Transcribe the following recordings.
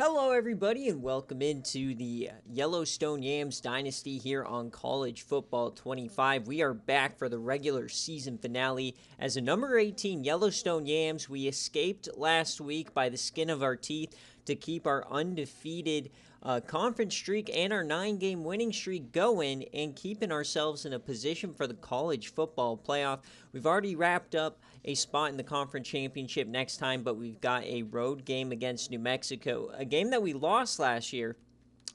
Hello, everybody, and welcome into the Yellowstone Yams Dynasty here on College Football 25. We are back for the regular season finale. As a number 18 Yellowstone Yams, we escaped last week by the skin of our teeth to keep our undefeated conference streak and our 9-game winning streak going and keeping ourselves in a position for the college football playoff. We've already wrapped up a spot in the conference championship next time, but we've got a road game against New Mexico, a game that we lost last year.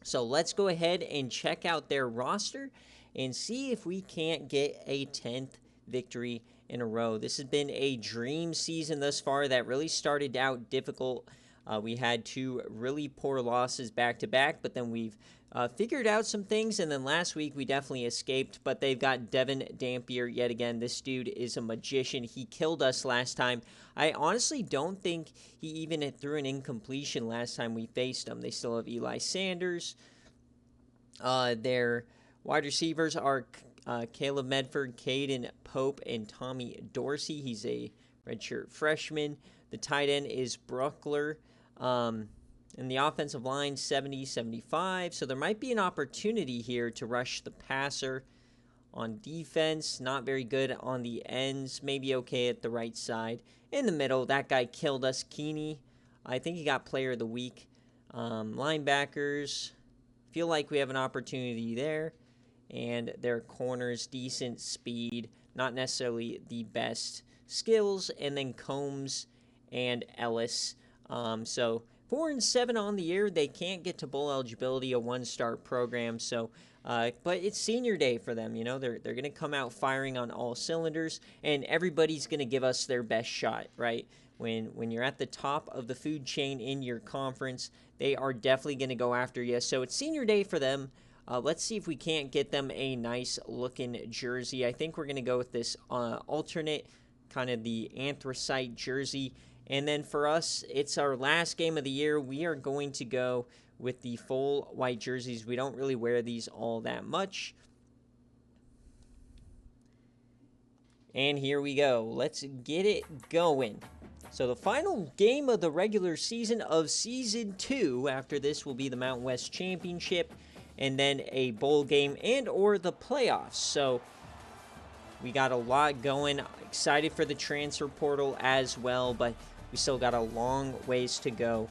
So let's go ahead and check out their roster and see if we can't get a 10th victory in a row. This has been a dream season thus far that really started out difficult. We had two really poor losses back-to-back, but then we've figured out some things, and then last week we definitely escaped, but they've got Devin Dampier yet again. This dude is a magician. He killed us last time. I honestly don't think he even threw an incompletion last time we faced him. They still have Eli Sanders. Their wide receivers are Caleb Medford, Caden Pope, and Tommy Dorsey. He's a redshirt freshman. The tight end is Bruckler. And the offensive line, 70-75. So there might be an opportunity here to rush the passer. On defense, not very good on the ends. Maybe okay at the right side. In the middle, that guy killed us. Keeney, I think he got player of the week. Linebackers, feel like we have an opportunity there. And their corners, decent speed. Not necessarily the best skills. And then Combs and Ellis. So 4-7 on the year. They can't get to bowl eligibility, a one-star program. So, but it's senior day for them. You know, they're going to come out firing on all cylinders, and everybody's going to give us their best shot, right? When you're at the top of the food chain in your conference, they are definitely going to go after you. So it's senior day for them. Let's see if we can't get them a nice-looking jersey. I think we're going to go with this alternate, kind of the anthracite jersey. And then for us, it's our last game of the year. We are going to go with the full white jerseys. We don't really wear these all that much. And here we go. Let's get it going. So the final game of the regular season of Season 2 after this will be the Mountain West Championship and then a bowl game and or the playoffs. So we got a lot going. Excited for the transfer portal as well, but we still got a long ways to go.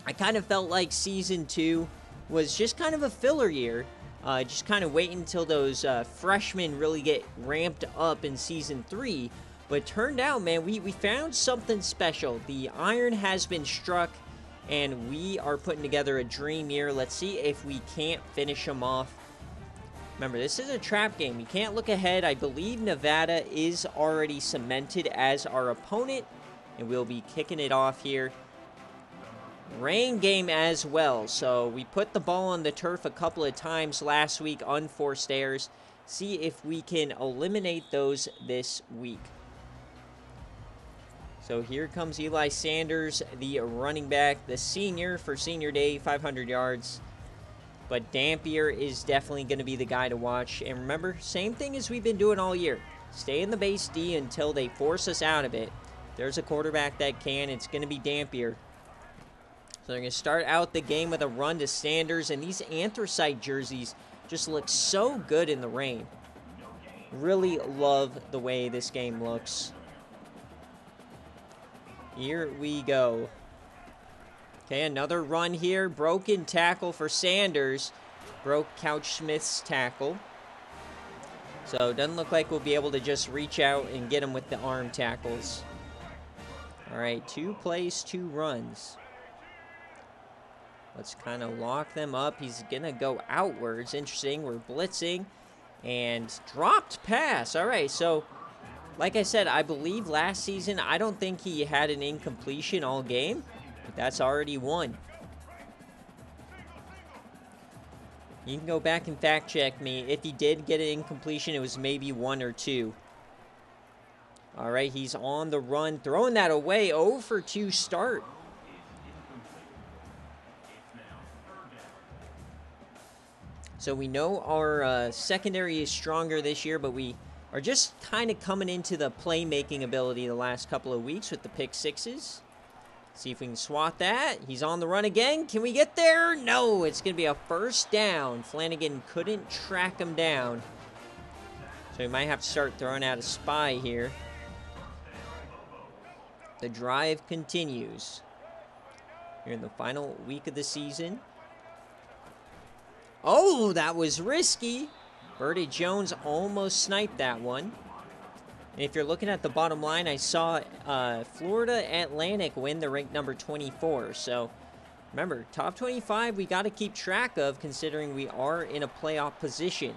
I kind of felt like Season 2 was just kind of a filler year. Just kind of waiting until those freshmen really get ramped up in Season 3. But it turned out, man, we found something special. The iron has been struck, and we are putting together a dream year. Let's see if we can't finish them off. Remember, this is a trap game. You can't look ahead. I believe Nevada is already cemented as our opponent. And we'll be kicking it off here. Rain game as well. So we put the ball on the turf a couple of times last week, unforced errors. See if we can eliminate those this week. So here comes Eli Sanders, the running back, the senior for senior day, 500 yards. But Dampier is definitely going to be the guy to watch. And remember, same thing as we've been doing all year. Stay in the base D until they force us out of it. There's a quarterback that can. It's going to be Dampier. So they're going to start out the game with a run to Sanders. And these anthracite jerseys just look so good in the rain. Really love the way this game looks. Here we go. Okay, another run here. Broken tackle for Sanders. Broke Couch Smith's tackle. So it doesn't look like we'll be able to just reach out and get him with the arm tackles. All right, 2 plays, 2 runs. Let's kind of lock them up. He's going to go outwards. Interesting. We're blitzing. And dropped pass. All right, so like I said, I believe last season, I don't think he had an incompletion all game. But that's already 1. You can go back and fact check me. If he did get an incompletion, it was maybe 1 or 2. All right, he's on the run, throwing that away. 0 for 2 start. So we know our secondary is stronger this year, but we are just kind of coming into the playmaking ability the last couple of weeks with the pick sixes. See if we can swat that. He's on the run again. Can we get there? No, it's going to be a first down. Flanagan couldn't track him down. So we might have to start throwing out a spy here. The drive continues. Here in the final week of the season. Oh, that was risky. Birdie Jones almost sniped that one. And if you're looking at the bottom line, I saw Florida Atlantic win the rank number 24. So remember, top 25 we got to keep track of considering we are in a playoff position.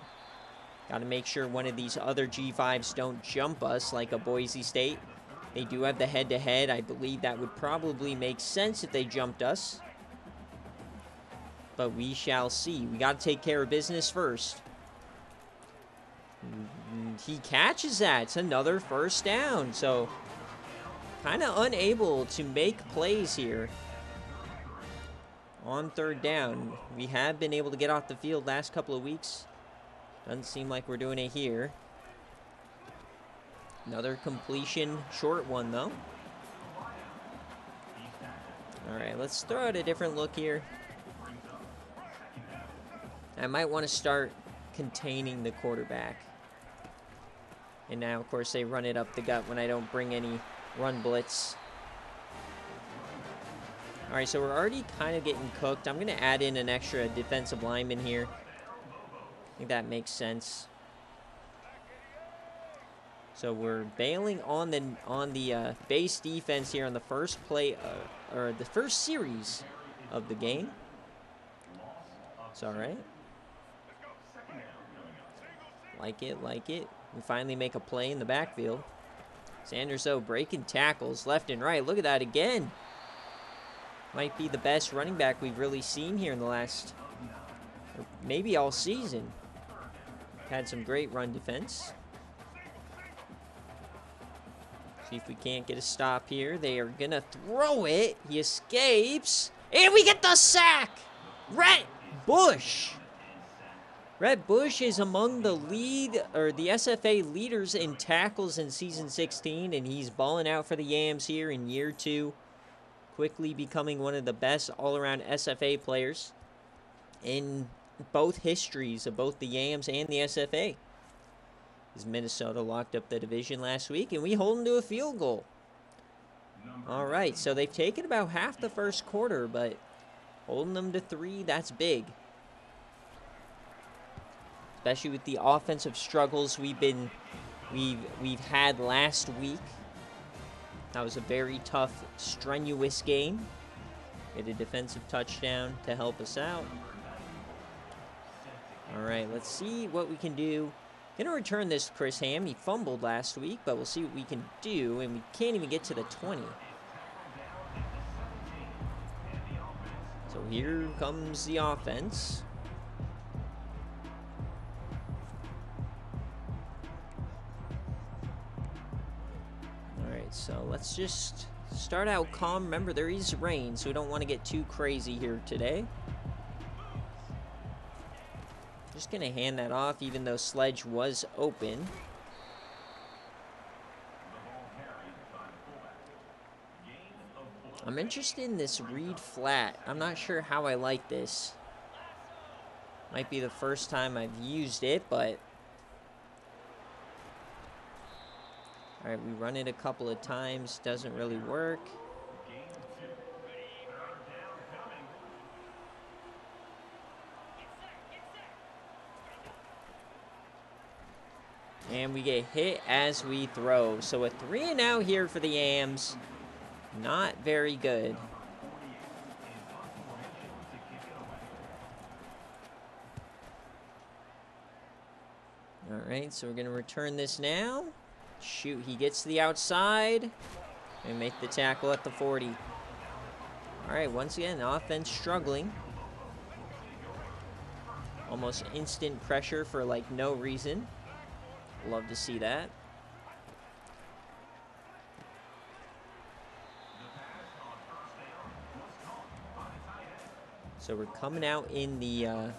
Got to make sure one of these other G5s don't jump us like a Boise State. They do have the head-to-head. I believe that would probably make sense if they jumped us. But we shall see. We got to take care of business first. He catches that. It's another first down. So, kind of unable to make plays here. On third down. We have been able to get off the field last couple of weeks. Doesn't seem like we're doing it here. Another completion. Short one, though. Alright, let's throw out a different look here. I might want to start containing the quarterback. And now, of course, they run it up the gut when I don't bring any run blitz. All right, so we're already kind of getting cooked. I'm going to add in an extra defensive lineman here. I think that makes sense. So we're bailing on the base defense here on the first play, or the first series of the game. It's all right. Like it, like it. We finally make a play in the backfield. Sanders, though, breaking tackles left and right. Look at that again. Might be the best running back we've really seen here in the last, or maybe all season. Had some great run defense. See if we can't get a stop here. They are going to throw it. He escapes. And we get the sack. Rhett Bush. Rhett Bush is among the the SFA leaders in tackles in season 16, and he's balling out for the Yams here in year 2, quickly becoming one of the best all-around SFA players in both histories of both the Yams and the SFA. As Minnesota locked up the division last week, and we hold them to a field goal. All right, so they've taken about half the first quarter, but holding them to 3, that's big. Especially with the offensive struggles we've had last week. That was a very tough, strenuous game. Get a defensive touchdown to help us out. All right, let's see what we can do. Gonna return this to Chris Ham. He fumbled last week, but we'll see what we can do, and we can't even get to the 20. So here comes the offense. So let's just start out calm. Remember, there is rain, so we don't want to get too crazy here today. Just going to hand that off, even though Sledge was open. I'm interested in this read flat. I'm not sure how I like this. Might be the first time I've used it, but... All right, we run it a couple of times. Doesn't really work. And we get hit as we throw. So a 3-and-out here for the Yams. Not very good. All right, so we're going to return this now. Shoot, he gets to the outside and make the tackle at the 40. All right, once again, offense struggling. Almost instant pressure for, like, no reason. Love to see that. So we're coming out in the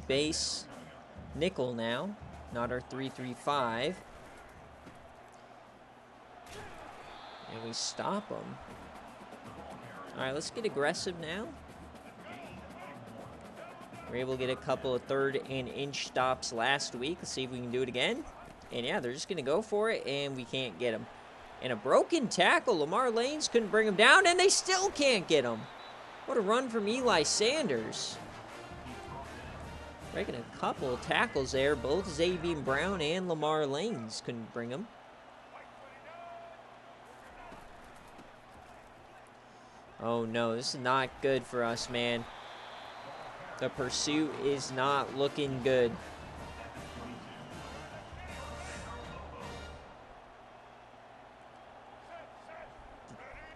base nickel now, not our 3-3-5. And we stop them. All right, let's get aggressive now. We're able to get a couple of third and inch stops last week. Let's see if we can do it again. And yeah, they're just going to go for it, and we can't get them. And a broken tackle. Lamar Lanes couldn't bring him down, and they still can't get him. What a run from Eli Sanders. Breaking a couple of tackles there. Both Xavier Brown and Lamar Lanes couldn't bring him. Oh no, this is not good for us, man. The pursuit is not looking good.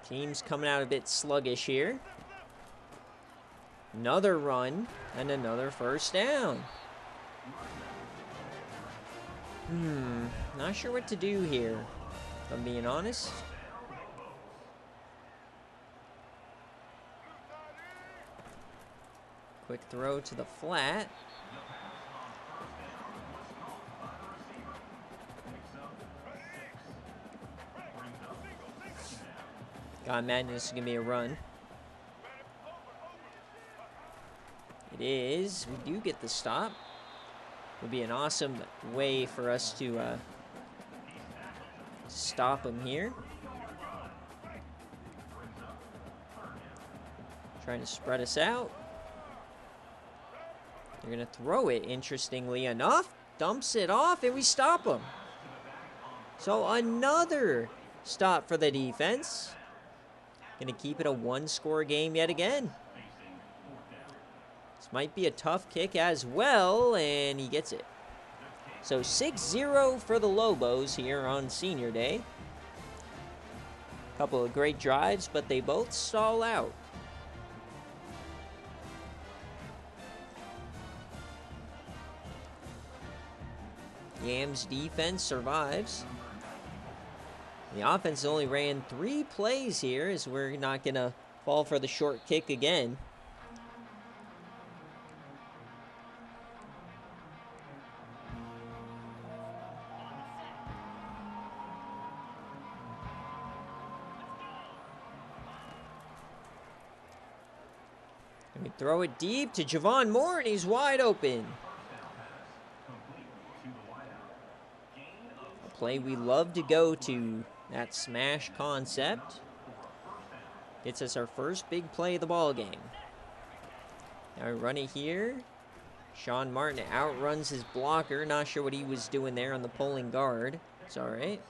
The team's coming out a bit sluggish here. Another run and another first down. Not sure what to do here, if I'm being honest. Quick throw to the flat. God, imagine this is going to be a run. It is. We do get the stop. Would be an awesome way for us to stop him here. Trying to spread us out. They're going to throw it, interestingly enough. Dumps it off, and we stop him. So another stop for the defense. Going to keep it a one-score game yet again. This might be a tough kick as well, and he gets it. So 6-0 for the Lobos here on Senior Day. Couple of great drives, but they both stall out. Yams defense survives. The offense only ran 3 plays here, as we're not going to fall for the short kick again. And we throw it deep to Javon Moore, and he's wide open. A play we love to go to. That smash concept gets us our first big play of the ball game. Now we run it here. Sean Martin outruns his blocker. Not sure what he was doing there on the pulling guard. It's all right.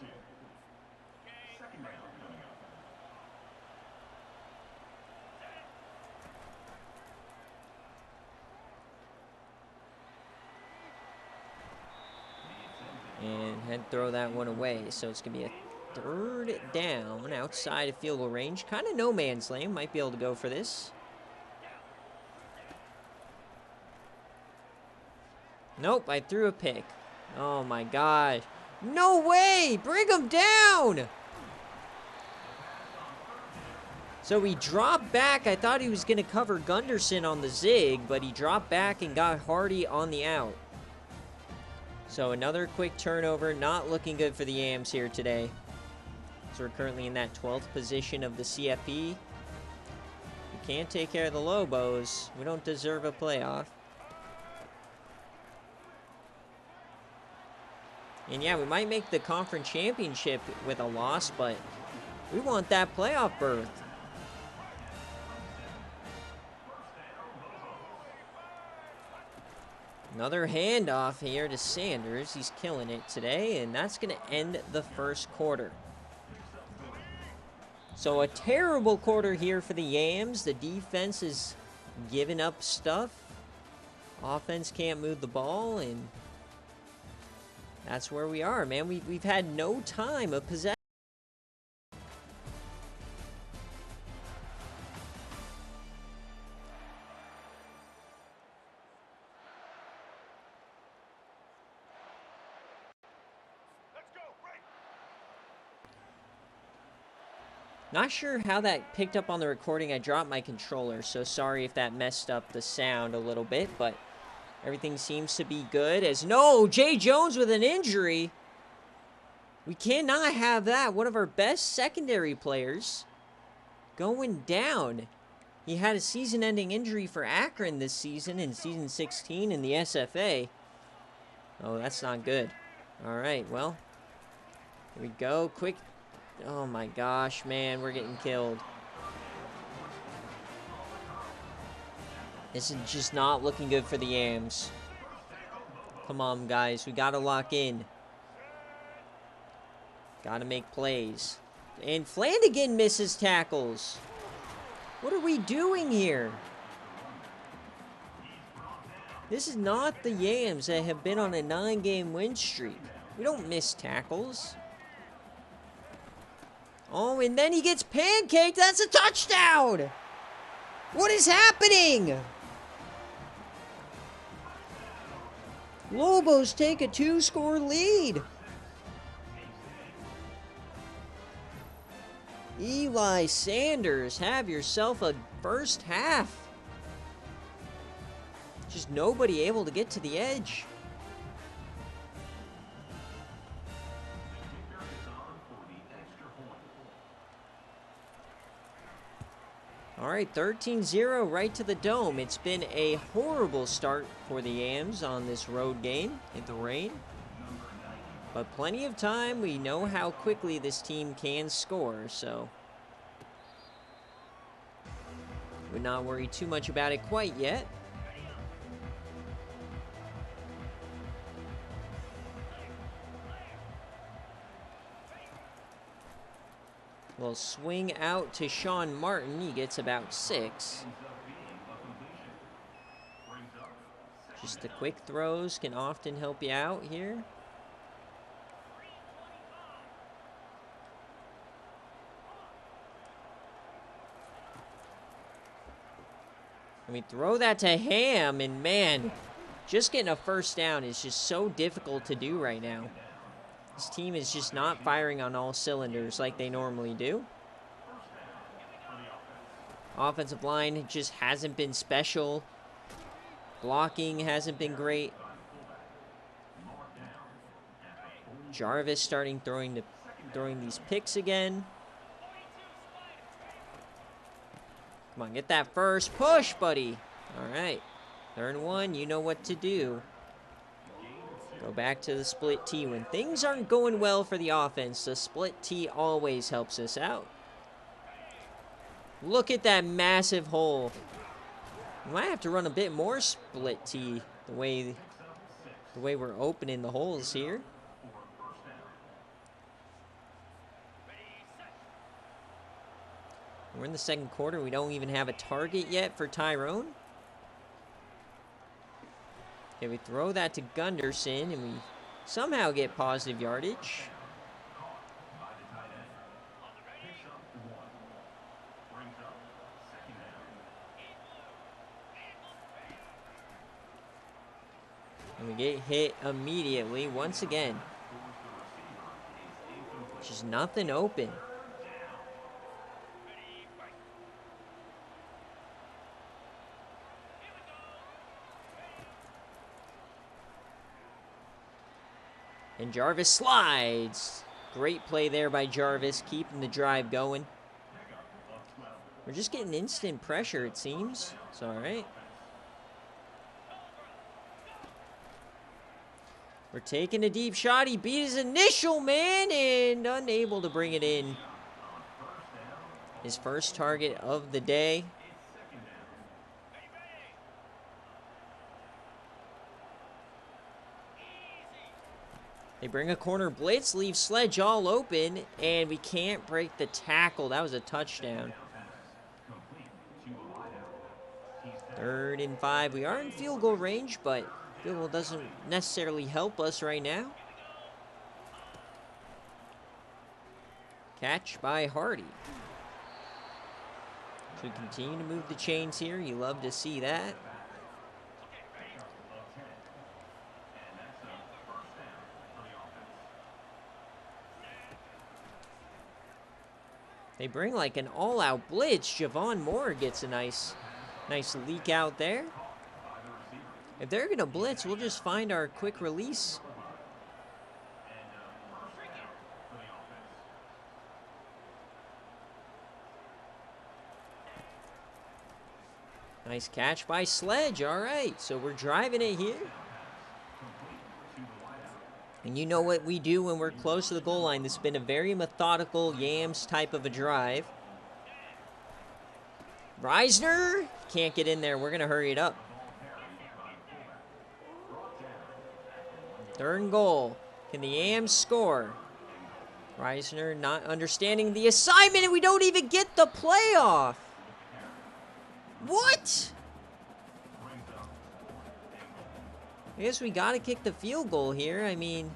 And had to throw that one away. So it's going to be a third down outside of field goal range. Kind of no man's land. Might be able to go for this. Nope, I threw a pick. Oh my gosh. No way! Bring him down! So he dropped back. I thought he was going to cover Gunderson on the zig, but he dropped back and got Hardy on the out. So another quick turnover. Not looking good for the Yams here today. So we're currently in that 12th position of the CFP. We can't take care of the Lobos. We don't deserve a playoff. And yeah, we might make the conference championship with a loss, but we want that playoff berth. Another handoff here to Sanders. He's killing it today, and that's going to end the first quarter. So a terrible quarter here for the Yams. The defense is giving up stuff. Offense can't move the ball, and that's where we are, man. We've had no time of possession. Not sure how that picked up on the recording. I dropped my controller, so sorry if that messed up the sound a little bit, but everything seems to be good. As no, Jay Jones with an injury. We cannot have that. One of our best secondary players going down. He had a season-ending injury for Akron this season in season 16 in the SFA. Oh, that's not good. All right, well, here we go. Quick. Oh my gosh, man, we're getting killed. This is just not looking good for the Yams. Come on, guys, we gotta lock in. Gotta make plays. And Flanagan misses tackles. What are we doing here? This is not the Yams that have been on a 9-game win streak. We don't miss tackles. Oh, and then he gets pancaked. That's a touchdown! What is happening? Lobos take a 2-score lead. Eli Sanders, have yourself a first half. Just nobody able to get to the edge. All right, 13-0 right to the dome. It's been a horrible start for the Yams on this road game in the rain. But plenty of time. We know how quickly this team can score, so would not worry too much about it quite yet. Well, swing out to Sean Martin. He gets about 6. Just the quick throws can often help you out here. I mean, throw that to Ham, and man, just getting a first down is just so difficult to do right now. This team is just not firing on all cylinders like they normally do. Offensive line just hasn't been special. Blocking hasn't been great. Jarvis starting throwing these picks again. Come on, get that first push, buddy. All right, 3rd and 1, you know what to do. Go back to the split T. When things aren't going well for the offense, the split T always helps us out. Look at that massive hole. We might have to run a bit more split T the way we're opening the holes here. We're in the 2nd quarter. We don't even have a target yet for Tyrone. Okay, we throw that to Gunderson, and we somehow get positive yardage. And we get hit immediately once again. Just nothing open. And Jarvis slides. Great play there by Jarvis, keeping the drive going. We're just getting instant pressure, it seems. It's all right. We're taking a deep shot. He beat his initial man and unable to bring it in. His first target of the day. They bring a corner blitz, leave Sledge all open, and we can't break the tackle. That was a touchdown. 3rd and 5. We are in field goal range, but field goal doesn't necessarily help us right now. Catch by Hardy. So we continue to move the chains here. You love to see that. They bring like an all-out blitz. Javon Moore gets a nice leak out there. If they're going to blitz, we'll just find our quick release. Nice catch by Sledge. All right, so we're driving it here. And you know what we do when we're close to the goal line. This has been a very methodical Yams type of a drive. Reisner can't get in there. We're going to hurry it up. 3rd and goal. Can the Yams score? Reisner not understanding the assignment, and we don't even get the playoff. What? I guess we got to kick the field goal here. I mean,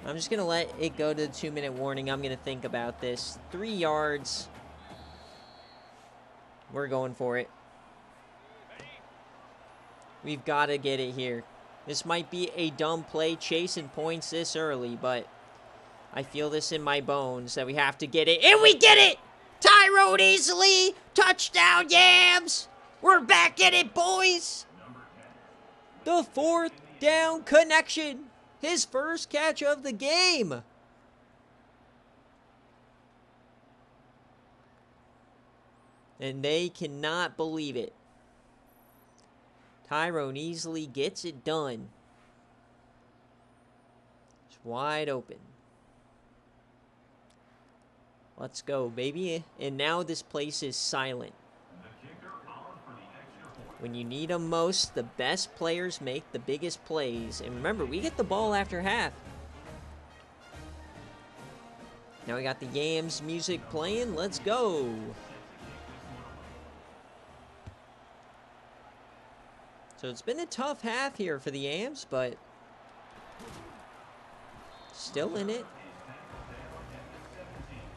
I'm just going to let it go to the 2-minute warning. I'm going to think about this. 3 yards. We're going for it. We've got to get it here. This might be a dumb play chasing points this early, but I feel this in my bones that we have to get it. And we get it! Tyrone easily! Touchdown, Yams! We're back in it, boys! The 4th down connection. His first catch of the game. And they cannot believe it. Tyrone easily gets it done. It's wide open. Let's go, baby. And now this place is silent. When you need them most, the best players make the biggest plays. And remember, we get the ball after half. Now we got the Yams music playing. Let's go. So it's been a tough half here for the Yams, but still in it.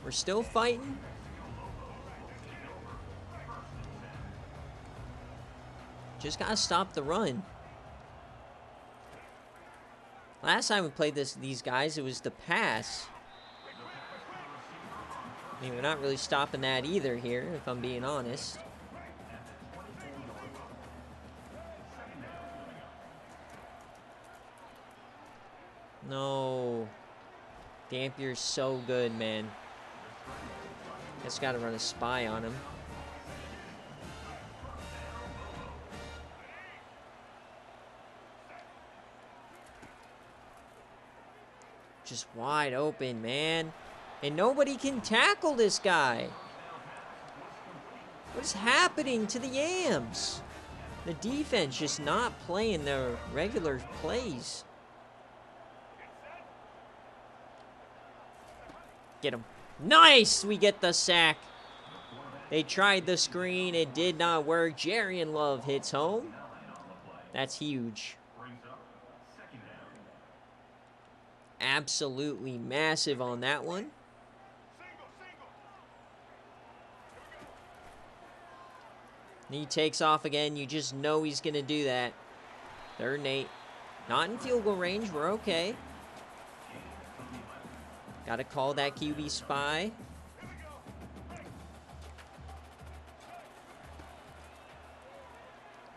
We're still fighting. Just gotta stop the run. Last time we played these guys, it was the pass. I mean, we're not really stopping that either here, if I'm being honest. No. Dampier's so good, man. Just gotta run a spy on him. Just wide open, man. And nobody can tackle this guy. What is happening to the Yams? The defense just not playing their regular plays. Get him. Nice! We get the sack. They tried the screen. It did not work. Jerry and Love hits home. That's huge. Absolutely massive on that one. He takes off again. You just know he's going to do that. 3rd and 8. Not in field goal range. We're okay. Got to call that QB spy.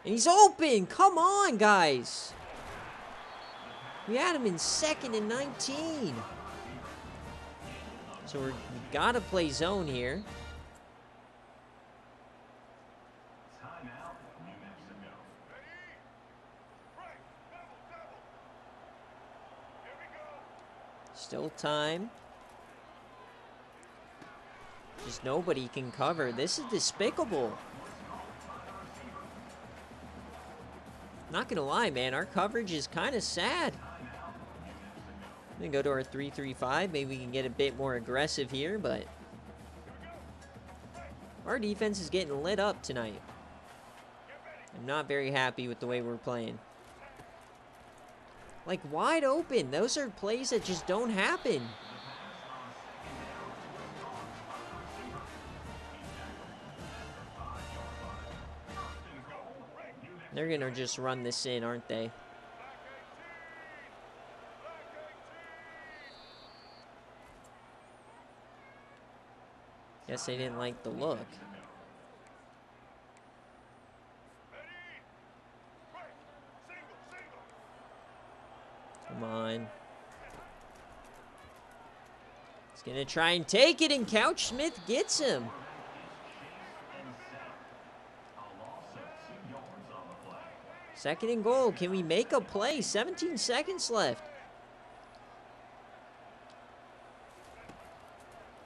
And he's open. Come on, guys. We had him in 2nd and 19. So we got to play zone here. Still time. Just nobody can cover. This is despicable. Not gonna lie, man. Our coverage is kind of sad. I'm gonna go to our 3-3-5. Maybe we can get a bit more aggressive here, but our defense is getting lit up tonight. I'm not very happy with the way we're playing. Like, wide open. Those are plays that just don't happen. They're going to just run this in, aren't they? Guess they didn't like the look. Come on. He's going to try and take it, and Couch Smith gets him. Second and goal. Can we make a play? 17 seconds left.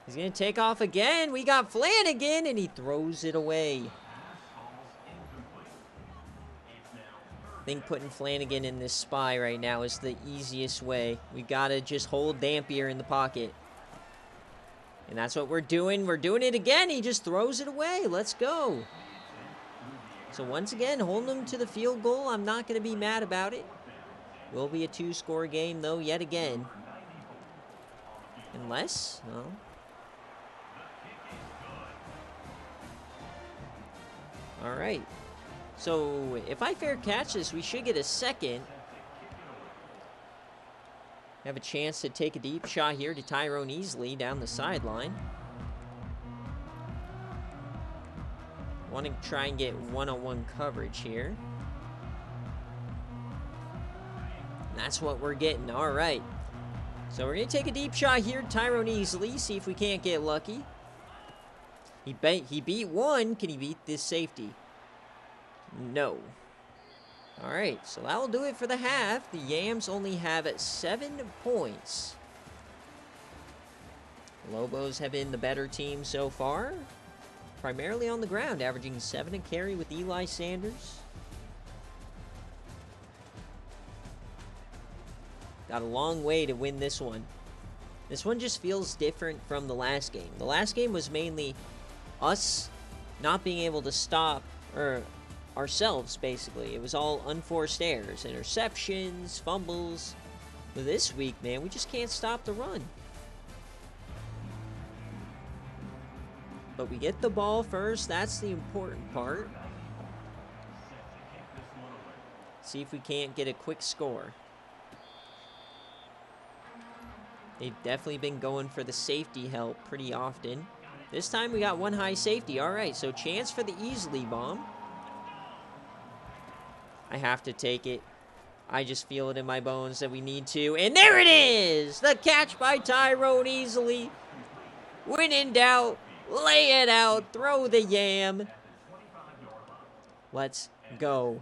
He's going to take off again. We got Flanagan, and he throws it away. I think putting Flanagan in this spy right now is the easiest way. We got to just hold Dampier in the pocket. And that's what we're doing. We're doing it again. He just throws it away. Let's go. So once again, holding him to the field goal. I'm not going to be mad about it. Will be a 2-score game, though, yet again. Unless, well... All right. So if I fair catch this, we should get a second. Have a chance to take a deep shot here to Tyrone easily down the sideline. Want to try and get one-on-one coverage here. And that's what we're getting. All right. So we're going to take a deep shot here to Tyrone easily. See if we can't get lucky. He beat one. Can he beat this safety? No. All right, so that will do it for the half. The Yams only have 7 points. Lobos have been the better team so far. Primarily on the ground, averaging 7 a carry with Eli Sanders. Got a long way to win this one. This one just feels different from the last game. The last game was mainly us not being able to stop ourselves, basically. It was all unforced errors, interceptions, fumbles. But this week, man, we just can't stop the run. But we get the ball first. That's the important part. See if we can't get a quick score. They've definitely been going for the safety help pretty often. This time we got one high safety. All right, so chance for the easily bomb. I have to take it. I just feel it in my bones that we need to. And there it is! The catch by Tyrone easily. When in doubt, lay it out. Throw the yam. Let's go.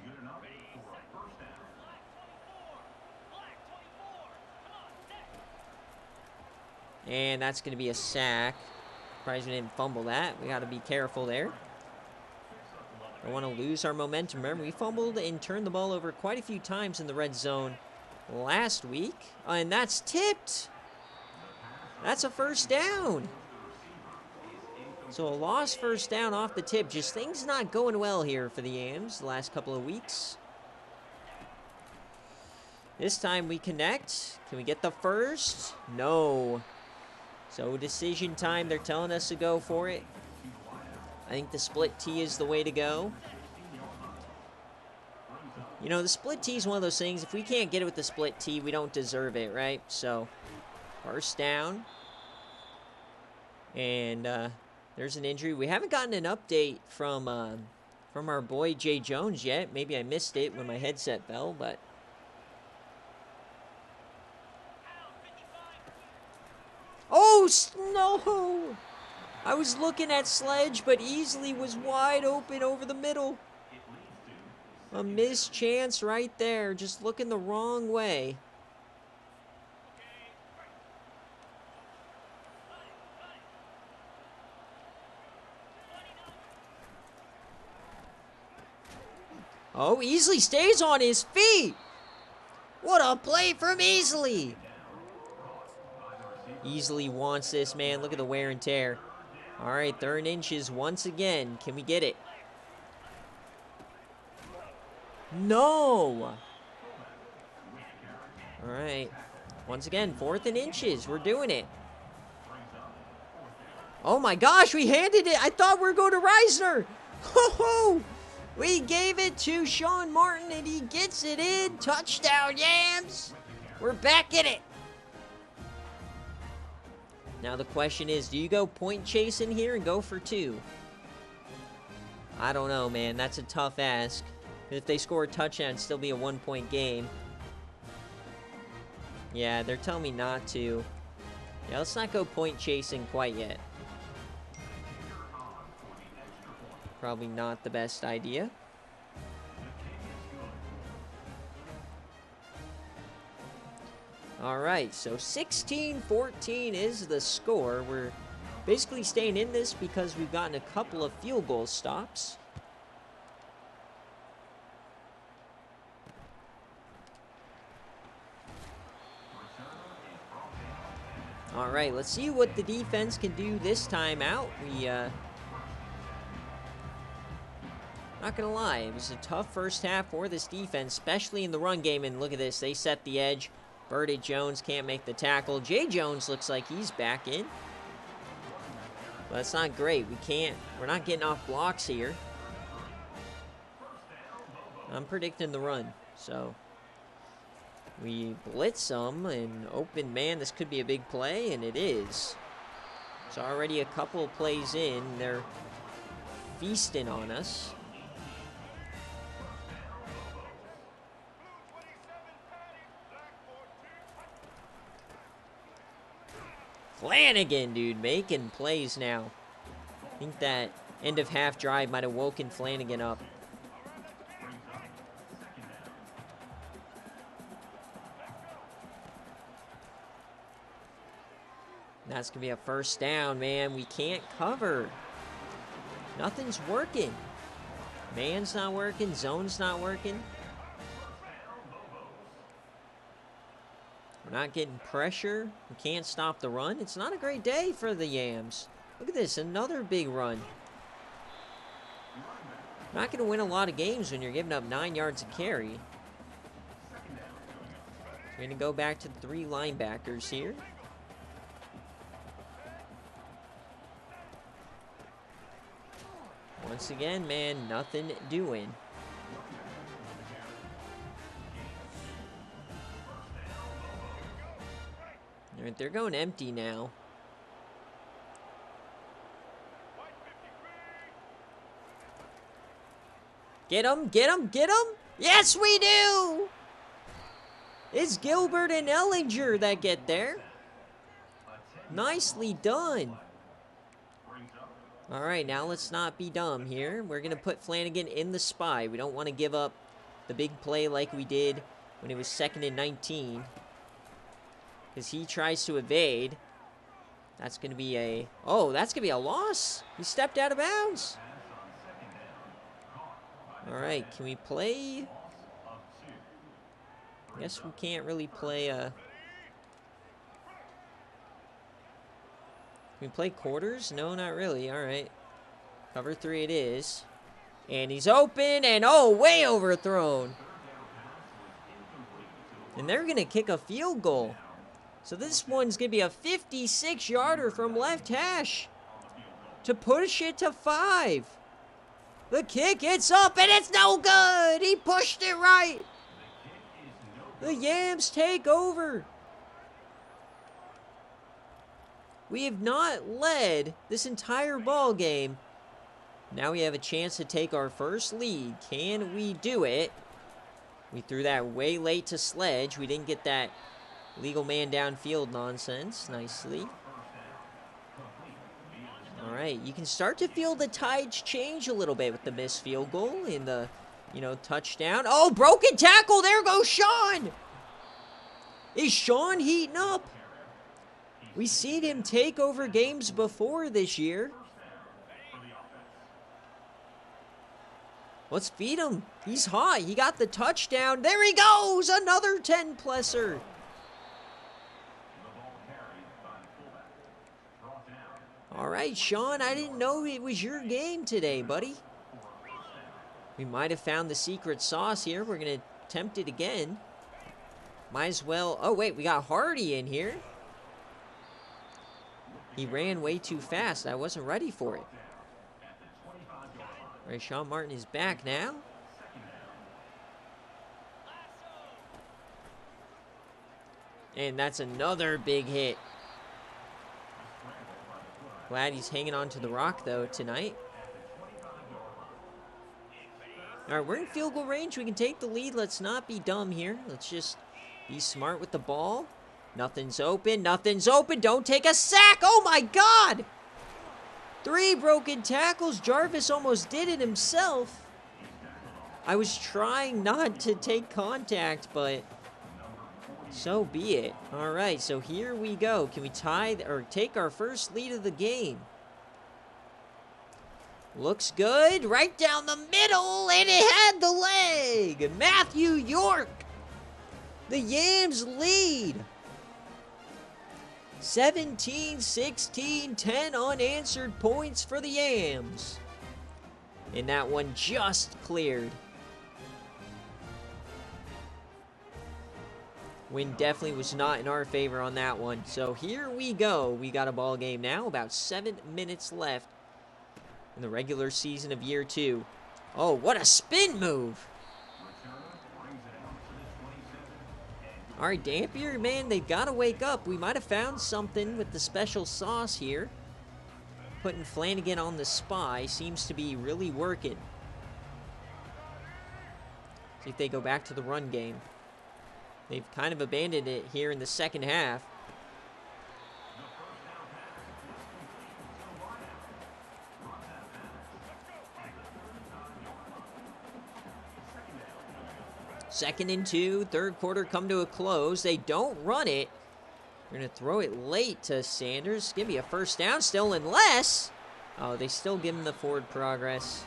And that's going to be a sack. Surprised we didn't fumble that. We got to be careful there. Don't want to lose our momentum. Remember, we fumbled and turned the ball over quite a few times in the red zone last week. And that's tipped. That's a first down. So a lost first down off the tip. Just things not going well here for the Yams the last couple of weeks. This time we connect. Can we get the first? No. So decision time. They're telling us to go for it. I think the split T is the way to go. You know, the split T is one of those things. If we can't get it with the split T, we don't deserve it, right? So, first down. And there's an injury. We haven't gotten an update from our boy Jay Jones yet. Maybe I missed it when my headset fell, but... Oh, no! I was looking at Sledge, but easily was wide open over the middle. A missed chance right there. Just looking the wrong way. Oh, Easley stays on his feet. What a play from Easley. Easley wants this, man. Look at the wear and tear. All right, 3rd inches once again. Can we get it? No. All right. Once again, 4th and inches. We're doing it. Oh, my gosh. We handed it. I thought we were going to Reisner. Ho-ho. We gave it to Sean Martin, and he gets it in. Touchdown, Yams. We're back in it. Now the question is, do you go point chasing here and go for 2? I don't know, man. That's a tough ask. If they score a touchdown, it'd still be a 1-point game. Yeah, they're telling me not to. Yeah, let's not go point chasing quite yet. Probably not the best idea. All right, so 16-14 is the score. We're basically staying in this because we've gotten a couple of field goal stops. All right, let's see what the defense can do this time out. Not gonna lie, it was a tough first half for this defense, especially in the run game. And look at this, they set the edge. Birdie Jones can't make the tackle. Jay Jones looks like he's back in. But that's not great. We're not getting off blocks here. I'm predicting the run, so we blitz them and open man. This could be a big play, and it is. It's already a couple of plays in. They're feasting on us. Flanagan, dude, making plays now. I think that end of half drive might have woken Flanagan up. That's going to be a first down, man. We can't cover. Nothing's working. Man's not working. Zone's not working. We're not getting pressure. We can't stop the run. It's not a great day for the Yams. Look at this. Another big run. Not going to win a lot of games when you're giving up 9 yards a carry. We're going to go back to the 3 linebackers here. Once again, man, nothing doing. All right, they're going empty now. Get him, get him, get him! Yes, we do! It's Gilbert and Ellinger that get there. Nicely done. All right, now let's not be dumb here. We're going to put Flanagan in the spy. We don't want to give up the big play like we did when it was 2nd and 19. Because he tries to evade. That's going to be a... Oh, that's going to be a loss. He stepped out of bounds. All right, can we play? I guess we can't really play a... Can we play quarters? No, not really. All right. Cover 3 it is. And he's open, and oh, way overthrown. And they're going to kick a field goal. So this one's going to be a 56-yarder from left hash to push it to 5. The kick, it's up, and it's no good. He pushed it right. The Yams take over. We have not led this entire ball game. Now we have a chance to take our first lead. Can we do it? We threw that way late to Sledge. We didn't get that legal man downfield nonsense nicely. All right, you can start to feel the tides change a little bit with the missed field goal and the, touchdown. Oh, broken tackle. There goes Sean. Is Sean heating up? We've seen him take over games before this year. Let's feed him. He's hot. He got the touchdown. There he goes. Another 10-pluser. All right, Sean, I didn't know it was your game today, buddy. We might have found the secret sauce here. We're going to attempt it again. Might as well. Oh, wait, we got Hardy in here. He ran way too fast. I wasn't ready for it. All right, Sean Martin is back now. And that's another big hit. Glad he's hanging on to the rock, though, tonight. All right, we're in field goal range. We can take the lead. Let's not be dumb here. Let's just be smart with the ball. Nothing's open. Nothing's open. Don't take a sack. Oh, my God. 3 broken tackles. Jarvis almost did it himself. I was trying not to take contact, but So be it. All right, so here we go. Can we tie or take our first lead of the game? Looks good. Right down the middle, and it had the leg. Matthew York. The Yams lead. 17, 16, 10 unanswered points for the Yams. And that one just cleared. Wind definitely was not in our favor on that one. So here we go. We got a ball game now. About 7 minutes left in the regular season of year 2. Oh, what a spin move. All right, Dampier, man, they've got to wake up. We might have found something with the special sauce here. Putting Flanagan on the spy seems to be really working. See if they go back to the run game. They've kind of abandoned it here in the second half. Second and 2, third quarter come to a close. They don't run it. They're going to throw it late to Sanders. Give me a first down still, unless... Oh, they still give him the forward progress.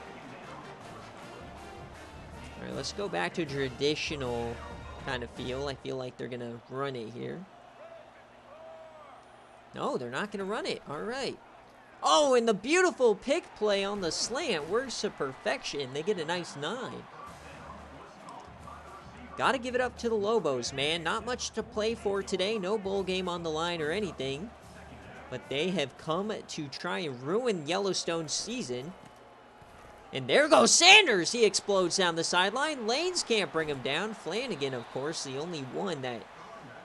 All right, let's go back to traditional kind of feel. I feel like they're going to run it here. No, they're not going to run it. All right. Oh, and the beautiful pick play on the slant works to perfection. They get a nice 9. Got to give it up to the Lobos, man. Not much to play for today. No bowl game on the line or anything. But they have come to try and ruin Yellowstone's season. And there goes Sanders. He explodes down the sideline. Lanes can't bring him down. Flanagan, of course, the only one that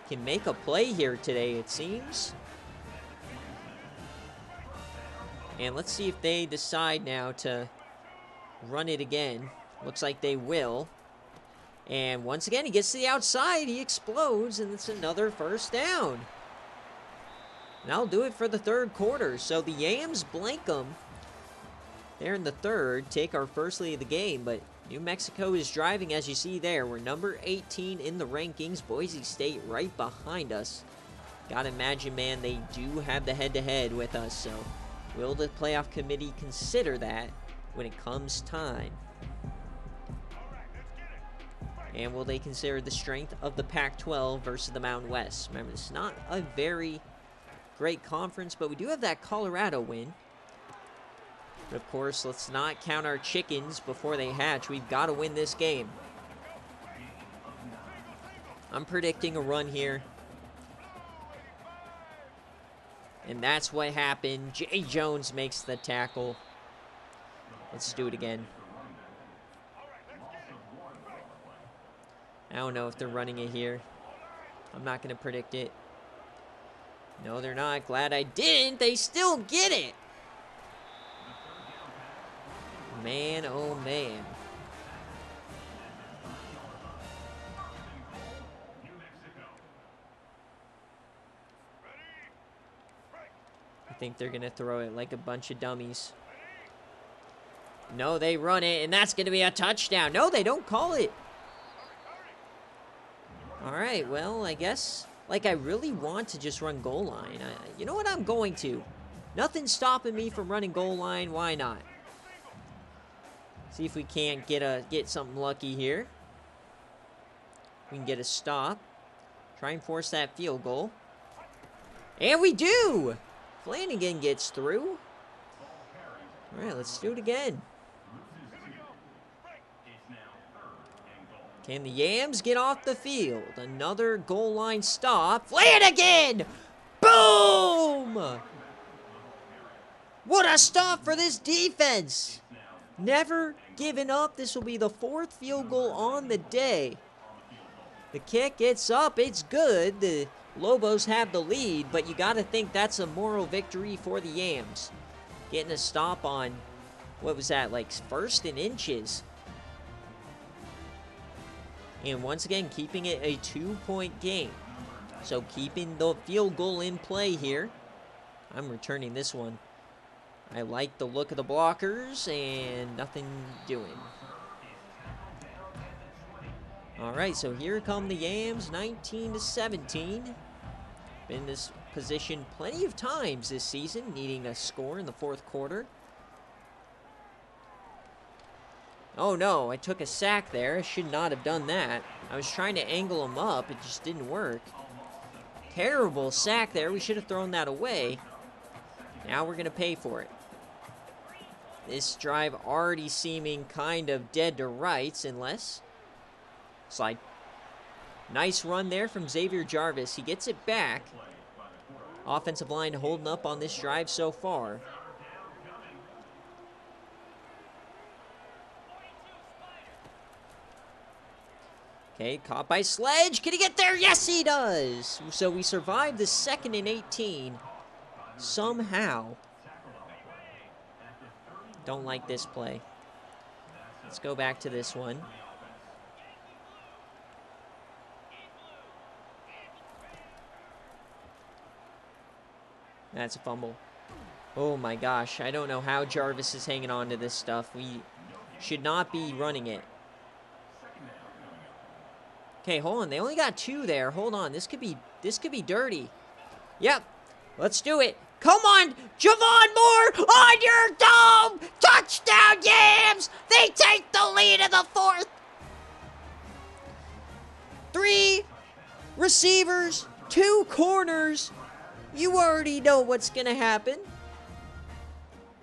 can make a play here today, it seems. And let's see if they decide now to run it again. Looks like they will. And once again, he gets to the outside. He explodes, and it's another first down. And that'll do it for the third quarter. So the Yams blank them. They're in the third, take our first lead of the game, but New Mexico is driving, as you see there. We're number 18 in the rankings. Boise State right behind us. Gotta imagine, man, they do have the head-to-head with us, so will the playoff committee consider that when it comes time? And will they consider the strength of the Pac-12 versus the Mountain West? Remember, it's not a very great conference, but we do have that Colorado win. But of course, let's not count our chickens before they hatch. We've got to win this game. I'm predicting a run here. And that's what happened. Jay Jones makes the tackle. Let's do it again. I don't know if they're running it here. I'm not going to predict it. No, they're not. Glad I didn't. They still get it. Man, oh man. I think they're going to throw it like a bunch of dummies. No, they run it, and that's going to be a touchdown. No, they don't call it. All right, well, I guess, like, I really want to just run goal line. You know what? I'm going to. Nothing's stopping me from running goal line. Why not? See if we can't get something lucky here. We can get a stop. Try and force that field goal. And we do! Flanagan gets through. All right, let's do it again. Can the Yams get off the field? Another goal line stop. Flanagan! Boom! What a stop for this defense! Never giving up. This will be the 4th field goal on the day. The kick, it's up. It's good. The Lobos have the lead, but you got to think that's a moral victory for the Yams. Getting a stop on, what was that, like 1st and inches. And once again, keeping it a 2-point game. So keeping the field goal in play here. I'm returning this one. I like the look of the blockers, and nothing doing. All right, so here come the Yams, 19-17. Been in this position plenty of times this season, needing a score in the fourth quarter. Oh no, I took a sack there. I should not have done that. I was trying to angle him up. It just didn't work. Terrible sack there. We should have thrown that away. Now we're going to pay for it. This drive already seeming kind of dead to rights, unless... Slide. Nice run there from Xavier Jarvis. He gets it back. Offensive line holding up on this drive so far. Okay, caught by Sledge. Can he get there? Yes, he does. So we survived the 2nd and 18. Somehow. Don't like this play. Let's go back to this one. That's a fumble. Oh my gosh, I don't know how Jarvis is hanging on to this stuff. We should not be running it. Okay, hold on. They only got 2 there. Hold on. This could be dirty. Yep. Let's do it. Come on, Javon Moore on your dome. Touchdown, Yams. They take the lead in the 4th. 3 receivers, 2 corners. You already know what's going to happen.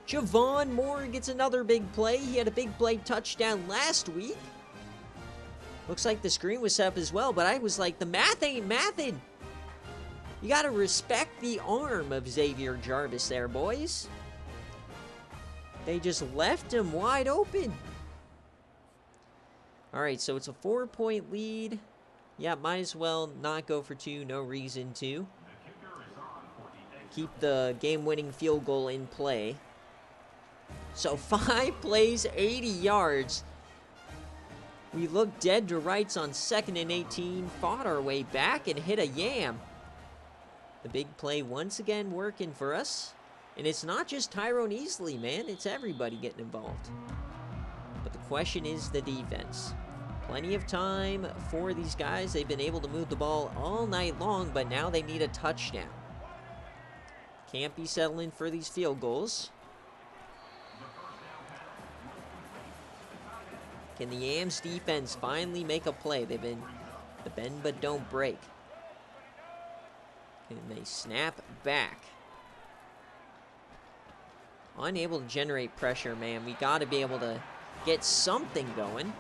Javon Moore gets another big play. He had a big play touchdown last week. Looks like the screen was set up as well, but I was like, the math ain't mathing. You got to respect the arm of Xavier Jarvis there, boys. They just left him wide open. All right, so it's a 4-point lead. Yeah, might as well not go for 2. No reason to. Keep the game-winning field goal in play. So 5 plays, 80 yards. We looked dead to rights on 2nd and 18, fought our way back and hit a Yam. The big play once again working for us. And it's not just Tyrone Easley, man. It's everybody getting involved. But the question is the defense. Plenty of time for these guys. They've been able to move the ball all night long, but now they need a touchdown. Can't be settling for these field goals. Can the Yams defense finally make a play? They've been the bend but don't break. Can they snap back? Unable to generate pressure, man. We got to be able to get something going.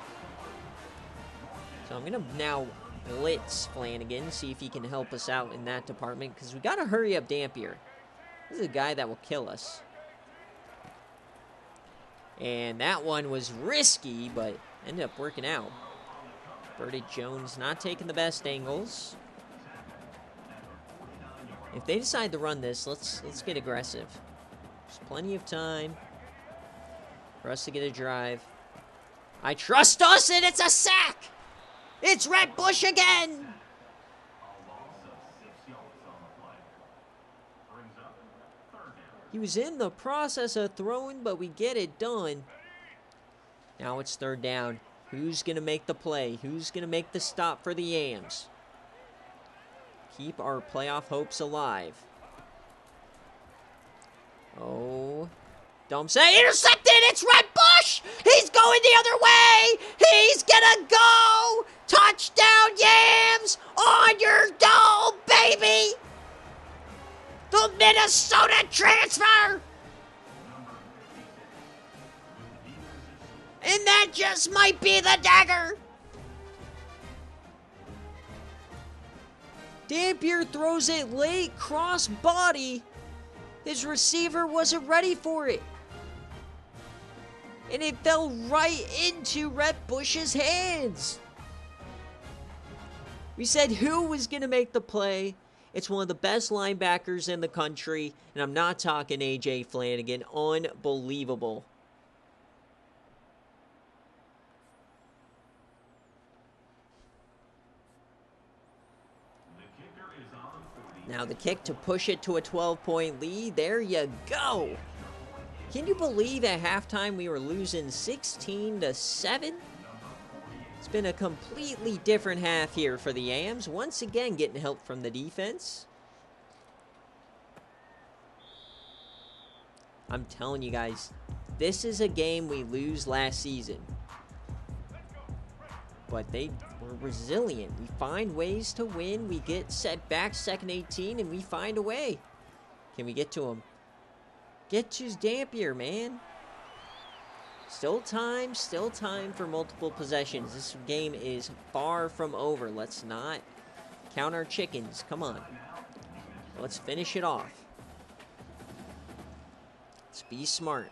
So I'm going to now blitz Flanagan, see if he can help us out in that department, because we got to hurry up Dampier. This is a guy that will kill us. And that one was risky, but ended up working out. Birdie Jones not taking the best angles. If they decide to run this, let's get aggressive. There's plenty of time for us to get a drive. I trust us, and it's a sack! It's Rhett Bush again! He was in the process of throwing, but we get it done. Now it's 3rd down. Who's going to make the play? Who's going to make the stop for the Yams? Keep our playoff hopes alive. Oh. Don't say intercepted. It's Rhett Bush. He's going the other way. He's going to go. Touchdown, Yams. On your dome, baby. The Minnesota transfer. And that just might be the dagger. Dampier throws it late, cross body. His receiver wasn't ready for it. And it fell right into Rhett Bush's hands. We said who was going to make the play. It's one of the best linebackers in the country. And I'm not talking A.J. Flanagan. Unbelievable. Now the kick to push it to a 12-point lead. There you go. Can you believe at halftime we were losing 16-7? It's been a completely different half here for the Yams. Once again, getting help from the defense. I'm telling you guys, this is a game we lose last season. But they were resilient. We find ways to win. We get set back second 18, and we find a way. Can we get to him? Get to Dampier, man. Still time for multiple possessions. This game is far from over. Let's not count our chickens. Come on. Let's finish it off. Let's be smart.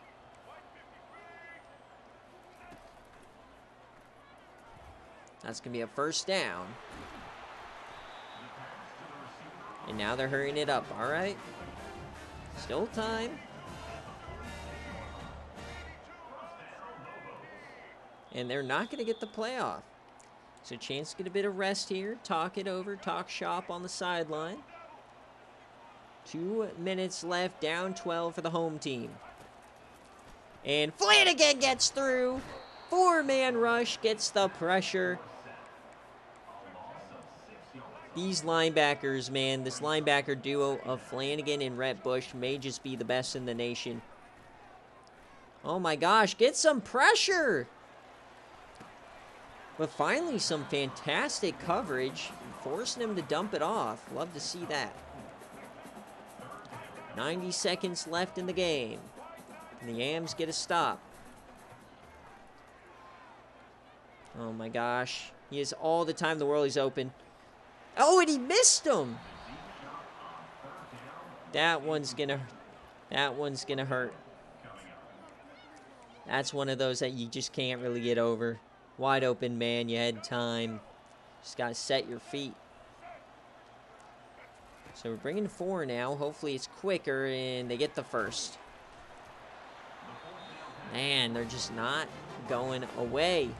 That's going to be a first down. And now they're hurrying it up. All right. Still time. And they're not going to get the playoff. So chance to get a bit of rest here. Talk it over. Talk shop on the sideline. 2 minutes left. Down 12 for the home team. And Flanagan gets through. 4-man rush. Gets the pressure. These linebackers, man. This linebacker duo of Flanagan and Rhett Bush may just be the best in the nation. Oh my gosh. Get some pressure. But finally, some fantastic coverage, forcing him to dump it off. Love to see that. 90 seconds left in the game. And the Yams get a stop. Oh my gosh. He has all the time in the world. He's open. Oh, and he missed him. That one's gonna hurt. That's one of those that you just can't really get over. Wide open, man. You had time. Just got to set your feet. So we're bringing 4 now. Hopefully it's quicker, and they get the first. Man, they're just not going away.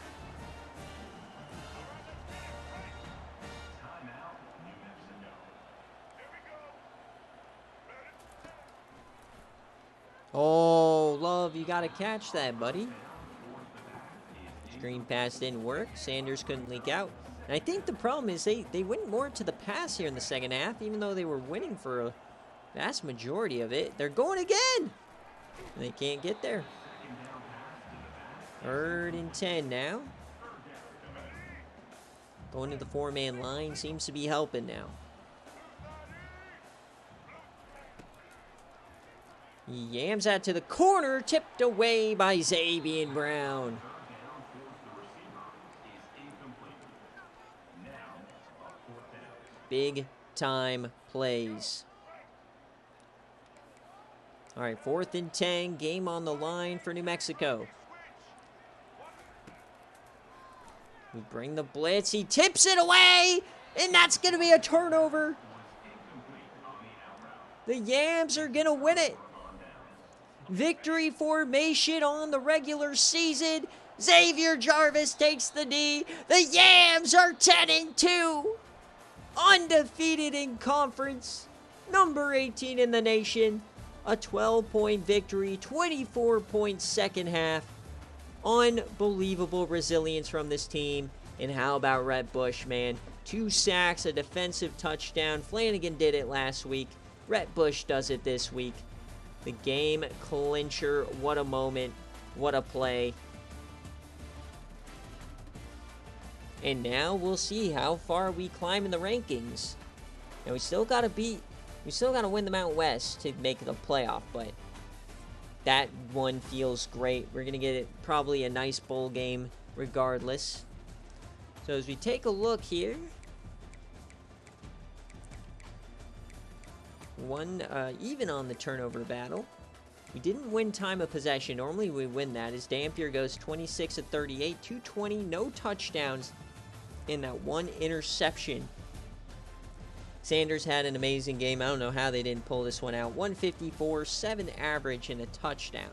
Oh, Love, you got to catch that, buddy. Screen pass didn't work. Sanders couldn't leak out. And I think the problem is they went more to the pass here in the second half, even though they were winning for a vast majority of it. They're going again. And they can't get there. 3rd and 10 now. Going to the 4-man line seems to be helping now. Yams out to the corner, tipped away by Xavier Brown. Big time plays. All right, 4th and 10, game on the line for New Mexico. We bring the blitz, he tips it away, and that's going to be a turnover. The Yams are going to win it. Victory formation on the regular season. Xavier Jarvis takes the knee. The Yams are 10-2. Undefeated in conference. Number 18 in the nation. A 12-point victory. 24-point second half. Unbelievable resilience from this team. And how about Rhett Bush, man? 2 sacks, a defensive touchdown. Flanagan did it last week. Rhett Bush does it this week. The game clincher. What a moment. What a play. And now we'll see how far we climb in the rankings. And we still got to win the Mountain West to make the playoff, but that one feels great. We're going to get probably a nice bowl game regardless. So as we take a look here, even on the turnover battle. We didn't win time of possession. Normally we win that as Dampier goes 26 of 38, 220, no touchdowns, and that 1 interception. Sanders had an amazing game. I don't know how they didn't pull this one out. 154, 7 average, and a touchdown.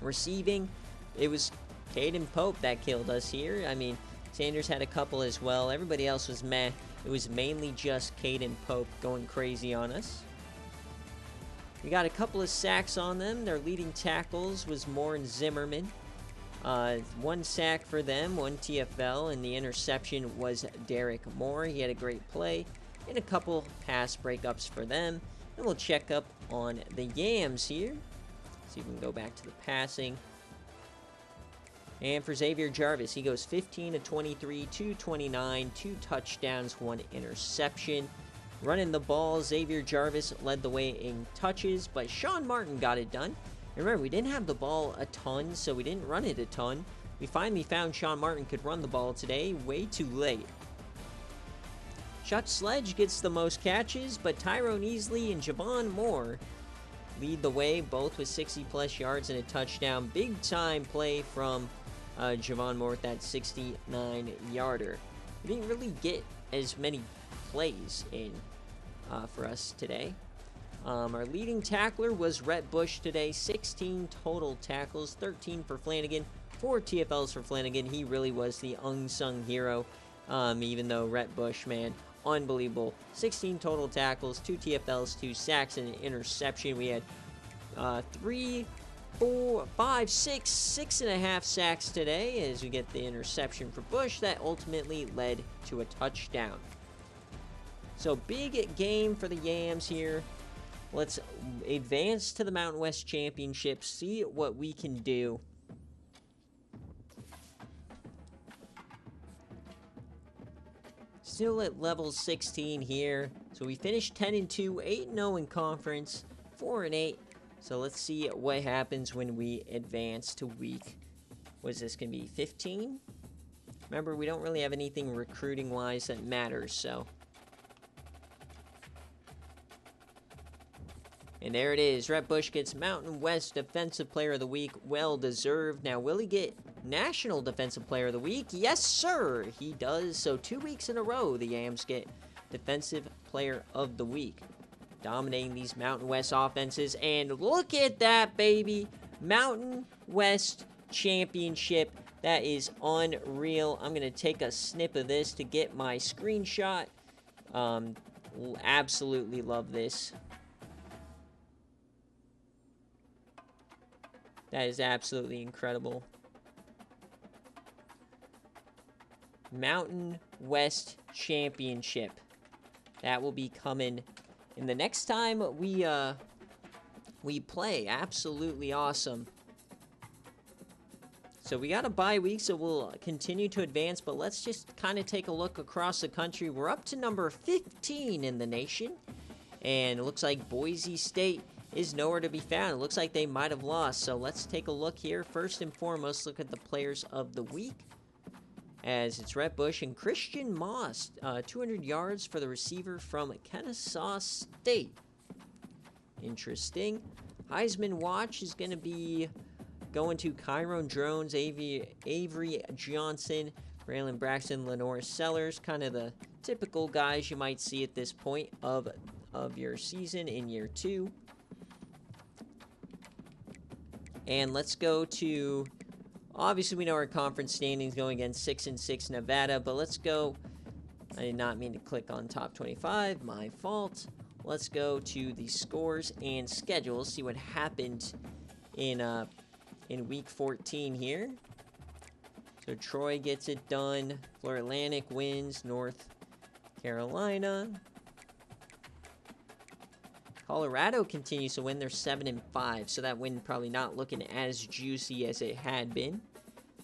Receiving, it was Caden Pope that killed us here. I mean, Sanders had a couple as well. Everybody else was meh. It was mainly just Caden Pope going crazy on us. We got a couple of sacks on them. Their leading tackles was Moore and Zimmerman. One sack for them, one TFL, and the interception was Derek Moore. He had a great play and a couple pass breakups for them. And we'll check up on the Yams here. See if we can go back to the passing. And for Xavier Jarvis, he goes 15 of 23, 229, 2 touchdowns, 1 interception. Running the ball, Xavier Jarvis led the way in touches, but Sean Martin got it done. And remember, we didn't have the ball a ton, so we didn't run it a ton. We finally found Sean Martin could run the ball today, way too late. Chuck Sledge gets the most catches, but Tyrone Easley and Javon Moore lead the way, both with 60-plus yards and a touchdown. Big-time play from Javon Moore with that 69-yarder. We didn't really get as many plays in for us today. Our leading tackler was Rhett Bush today. 16 total tackles, 13 for Flanagan, 4 TFLs for Flanagan. He really was the unsung hero, even though Rhett Bush, man, unbelievable. 16 total tackles, 2 TFLs, 2 sacks, and an interception. We had 3, 4, 5, 6 and a half sacks today as we get the interception for Bush that ultimately led to a touchdown. So big game for the Yams here. Let's advance to the Mountain West Championship, see what we can do. Still at level 16 here. So we finished 10-2, 8-0 in conference, 4-8. So let's see what happens when we advance to week. What is this going to be, 15? Remember, we don't really have anything recruiting-wise that matters, so. And there it is. Rhett Bush gets Mountain West Defensive Player of the Week. Well-deserved. Now, will he get National Defensive Player of the Week? Yes, sir. He does. So 2 weeks in a row, the Yams get Defensive Player of the Week. Dominating these Mountain West offenses. And look at that, baby. Mountain West Championship. That is unreal. I'm going to take a snip of this to get my screenshot. Absolutely love this. That is absolutely incredible. Mountain West Championship. That will be coming in the next time we play. Absolutely awesome. So we got a bye week, so we'll continue to advance, but let's just kind of take a look across the country. We're up to number 15 in the nation, and it looks like Boise State is nowhere to be found. It looks like they might have lost. So let's take a look here. First and foremost, look at the players of the week. As it's Rhett Bush and Christian Moss. 200 yards for the receiver from Kennesaw State. Interesting. Heisman watch is going to be going to Kyron Drones, Avery Johnson, Braylon Braxton, Lenore Sellers. Kind of the typical guys you might see at this point of your season in year 2. And let's go to, obviously we know our conference standings going against 6-6 Nevada, but let's go, I did not mean to click on top 25, my fault. Let's go to the scores and schedules, see what happened in week 14 here. So Troy gets it done, Florida Atlantic wins, North Carolina. Colorado continues to win. They're 7-5, so that win probably not looking as juicy as it had been.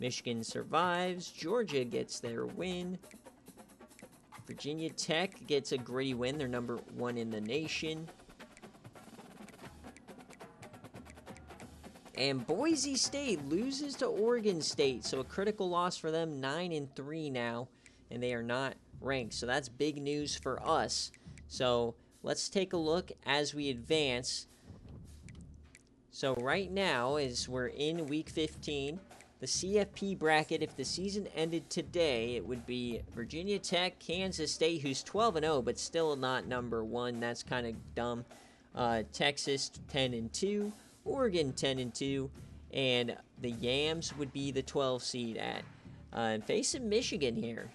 Michigan survives. Georgia gets their win. Virginia Tech gets a gritty win. They're number 1 in the nation. And Boise State loses to Oregon State, so a critical loss for them. 9-3 now, and they are not ranked. So that's big news for us. So let's take a look as we advance. So right now, as we're in week 15, the CFP bracket, if the season ended today, it would be Virginia Tech, Kansas State, who's 12-0, but still not number 1. That's kind of dumb. Texas, 10-2. Oregon, 10-2. And the Yams would be the 12 seed at facing Michigan here.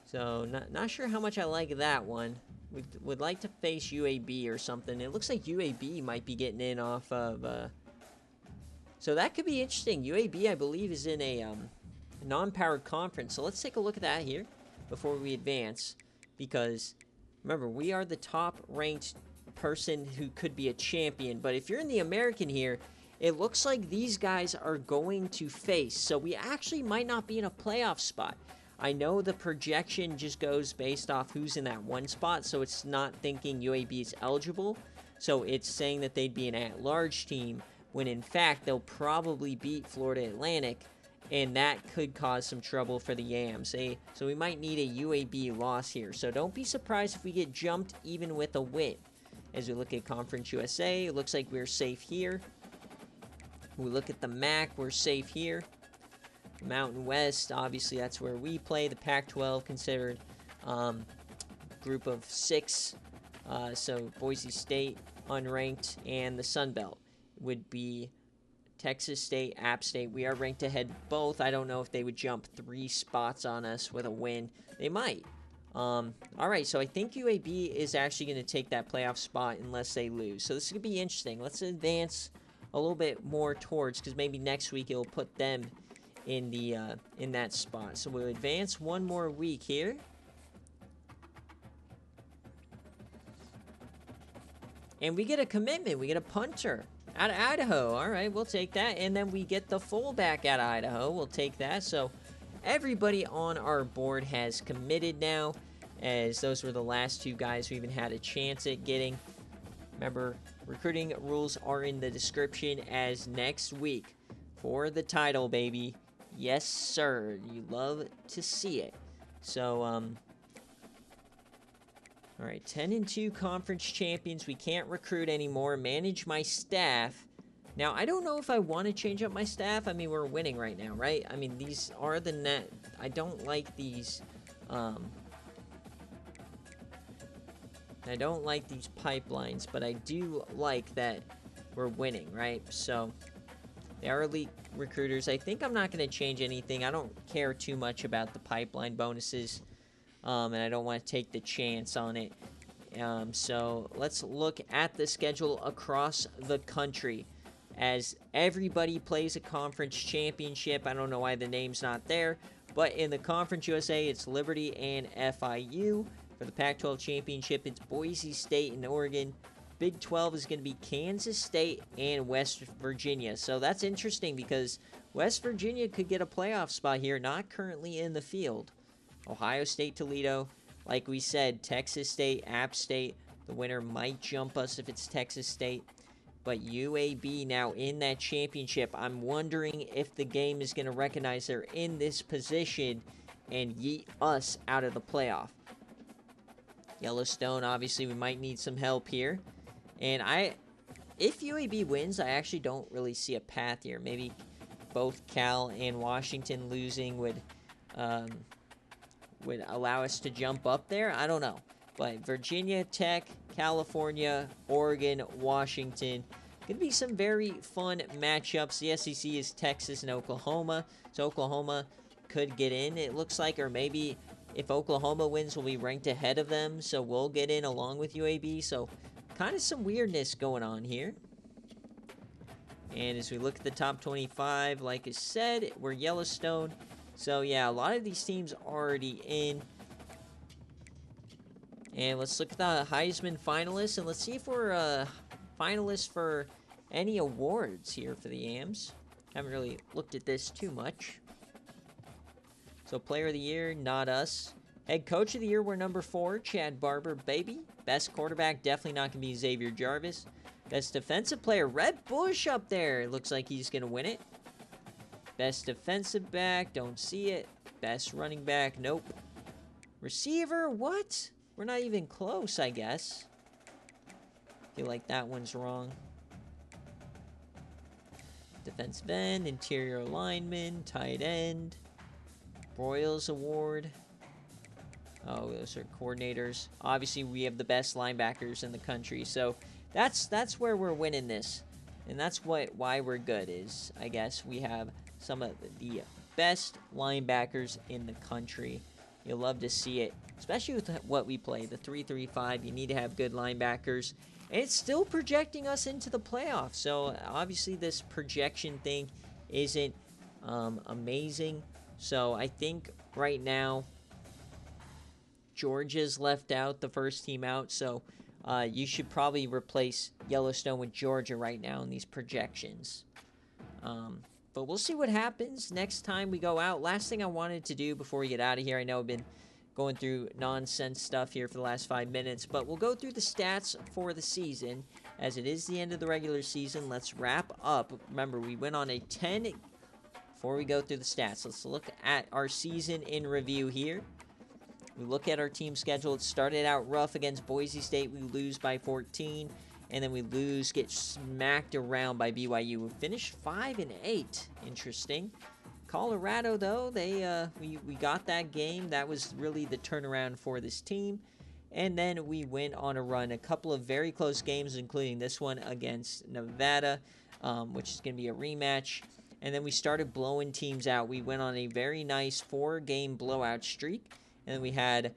So not sure how much I like that one. Would like to face UAB or something. It looks like UAB might be getting in off of So that could be interesting. UAB, I believe, is in a non-powered conference. So let's take a look at that here before we advance. Because, remember, we are the top-ranked person who could be a champion. But if you're in the American here, it looks like these guys are going to face. So we actually might not be in a playoff spot. I know the projection just goes based off who's in that one spot, so it's not thinking UAB is eligible. So it's saying that they'd be an at-large team, when in fact they'll probably beat Florida Atlantic, and that could cause some trouble for the Yams. So we might need a UAB loss here. So don't be surprised if we get jumped even with a win. As we look at Conference USA, it looks like we're safe here. We look at the MAC, we're safe here. Mountain West, obviously that's where we play. The Pac-12 considered group of 6. So Boise State, unranked, and the Sun Belt would be Texas State, App State. We are ranked ahead both. I don't know if they would jump 3 spots on us with a win. They might. All right, so I think UAB is actually going to take that playoff spot unless they lose. So this is going to be interesting. Let's advance a little bit more towards, because maybe next week it'll put them in the in that spot. So we'll advance one more week here. And we get a commitment. We get a punter out of Idaho. All right, we'll take that. And then we get the fullback out of Idaho. We'll take that. So everybody on our board has committed now, as those were the last 2 guys who even had a chance at getting. Remember, recruiting rules are in the description, as next week for the title, baby. Yes, sir. You love to see it. So, all right, 10-2 conference champions. We can't recruit anymore. Manage my staff. Now, I don't know if I want to change up my staff. I mean, we're winning right now, right? I mean, these are the net. I don't like these. I don't like these pipelines, but I do like that we're winning, right? So they are elite recruiters. I think I'm not going to change anything. I don't care too much about the pipeline bonuses, and I don't want to take the chance on it. So let's look at the schedule across the country, as everybody plays a conference championship. I don't know why the name's not there, but in the Conference USA, it's Liberty and FIU. For the Pac-12 championship, it's Boise State and Oregon. Big 12 is going to be Kansas State and West Virginia. So that's interesting, because West Virginia could get a playoff spot here, not currently in the field. Ohio State, Toledo. Like we said, Texas State, App State. The winner might jump us if it's Texas State. But UAB now in that championship. I'm wondering if the game is going to recognize they're in this position and yeet us out of the playoff. Yellowstone, obviously, we might need some help here. And if UAB wins, I actually don't really see a path here. Maybe both Cal and Washington losing would allow us to jump up there. I don't know. But Virginia Tech, California, Oregon, Washington. Going to be some very fun matchups. The SEC is Texas and Oklahoma. So Oklahoma could get in, it looks like. Or maybe if Oklahoma wins, we'll be ranked ahead of them. So we'll get in along with UAB. So kind of some weirdness going on here. And as we look at the top 25, like I said, we're Yellowstone. So yeah, a lot of these teams are already in. And let's look at the Heisman finalists, and let's see if we're finalists for any awards here for the Yams. Haven't really looked at this too much. So Player of the Year, not us. Head Coach of the Year, we're number 4, Chad Barber, baby. Best quarterback, definitely not going to be Xavier Jarvis. Best defensive player, Red Bush up there. It looks like he's going to win it. Best defensive back, don't see it. Best running back, nope. Receiver, what? We're not even close, I guess. Feel like that one's wrong. Defensive end, interior lineman, tight end. Broyles Award. Oh, those are coordinators. Obviously, we have the best linebackers in the country, so that's where we're winning this. And that's why we're good is, I guess, we have some of the best linebackers in the country. You'll love to see it, especially with what we play, the 3-3-5. You need to have good linebackers. And it's still projecting us into the playoffs. So obviously this projection thing isn't amazing. So I think right now Georgia's left out, the first team out. So you should probably replace Yellowstone with Georgia right now in these projections. But we'll see what happens next time we go out. Last thing I wanted to do before we get out of here, I know I've been going through nonsense stuff here for the last 5 minutes, but we'll go through the stats for the season. As it is the end of the regular season, let's wrap up. Remember, we went on a 10. Before we go through the stats, let's look at our season in review here. We look at our team schedule. It started out rough against Boise State. We lose by 14. And then we get smacked around by BYU. We finished 5-8. Interesting. Colorado, though, we got that game. That was really the turnaround for this team. And then we went on a run. A couple of very close games, including this one against Nevada, which is going to be a rematch. And then we started blowing teams out. We went on a very nice 4-game blowout streak. And then we had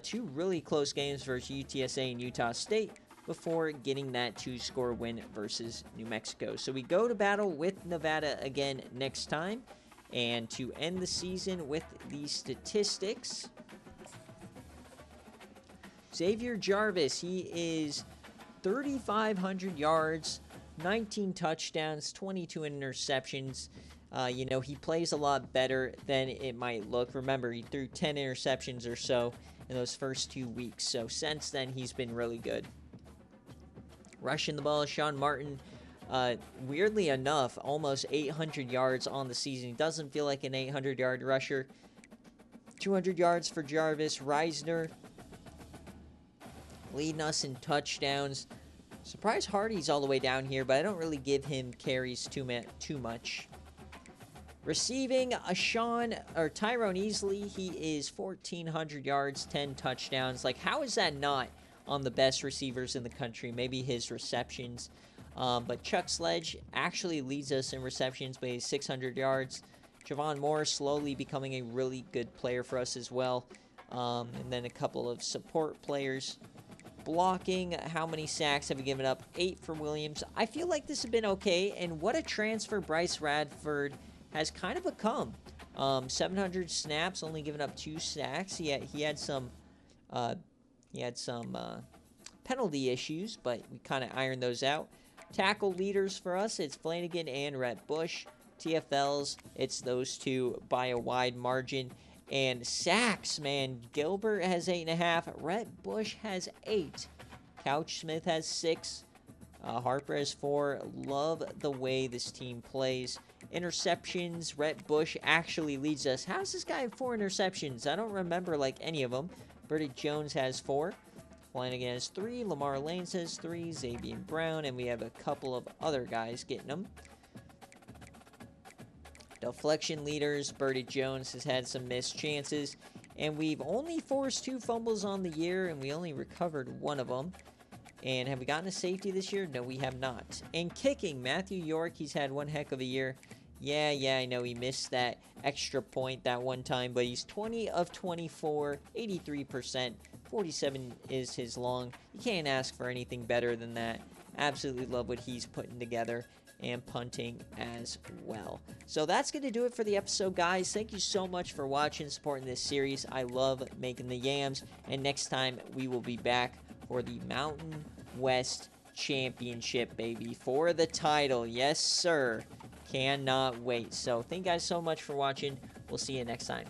2 really close games versus UTSA and Utah State before getting that 2-score win versus New Mexico. So we go to battle with Nevada again next time. And to end the season with these statistics, Xavier Jarvis, he is 3,500 yards, 19 touchdowns, 22 interceptions. He plays a lot better than it might look. Remember, he threw 10 interceptions or so in those first 2 weeks. So since then, he's been really good. Rushing the ball, Sean Martin, weirdly enough, almost 800 yards on the season. He doesn't feel like an 800-yard rusher. 200 yards for Jarvis. Reisner leading us in touchdowns. Surprised Hardy's all the way down here, but I don't really give him carries too much. Receiving, Tyrone Easley, he is 1,400 yards, 10 touchdowns. Like, how is that not on the best receivers in the country? Maybe his receptions. But Chuck Sledge actually leads us in receptions, but he's 600 yards. Javon Moore slowly becoming a really good player for us as well. And then a couple of support players. Blocking, how many sacks have we given up? 8 for Williams. I feel like this has been okay, and what a transfer Bryce Radford has kind of become. 700 snaps, only given up 2 sacks. He had some penalty issues, but we kind of ironed those out. Tackle leaders for us, it's Flanagan and Rhett Bush. TFLs, it's those two by a wide margin. And sacks, man, Gilbert has 8.5. Rhett Bush has 8. Couch Smith has 6. Harper has 4. Love the way this team plays. Interceptions, Rhett Bush actually leads us. How does this guy have 4 interceptions? I don't remember, like, any of them. Burdick Jones has 4. Flanagan has 3. Lamar Lanes has 3. Xavier Brown, and we have a couple of other guys getting them. Deflection leaders, Burdick Jones has had some missed chances. And we've only forced 2 fumbles on the year, and we only recovered 1 of them. And have we gotten a safety this year? No, we have not. And kicking, Matthew York, he's had one heck of a year. Yeah, I know he missed that extra point that one time, but he's 20 of 24, 83%. 47 is his long. You can't ask for anything better than that. Absolutely love what he's putting together, and punting as well. So that's going to do it for the episode, guys. Thank you so much for watching, supporting this series. I love making the yams, and next time we will be back for the Mountain West Championship, baby, for the title. Yes, sir. Cannot wait. So thank you guys so much for watching. We'll see you next time.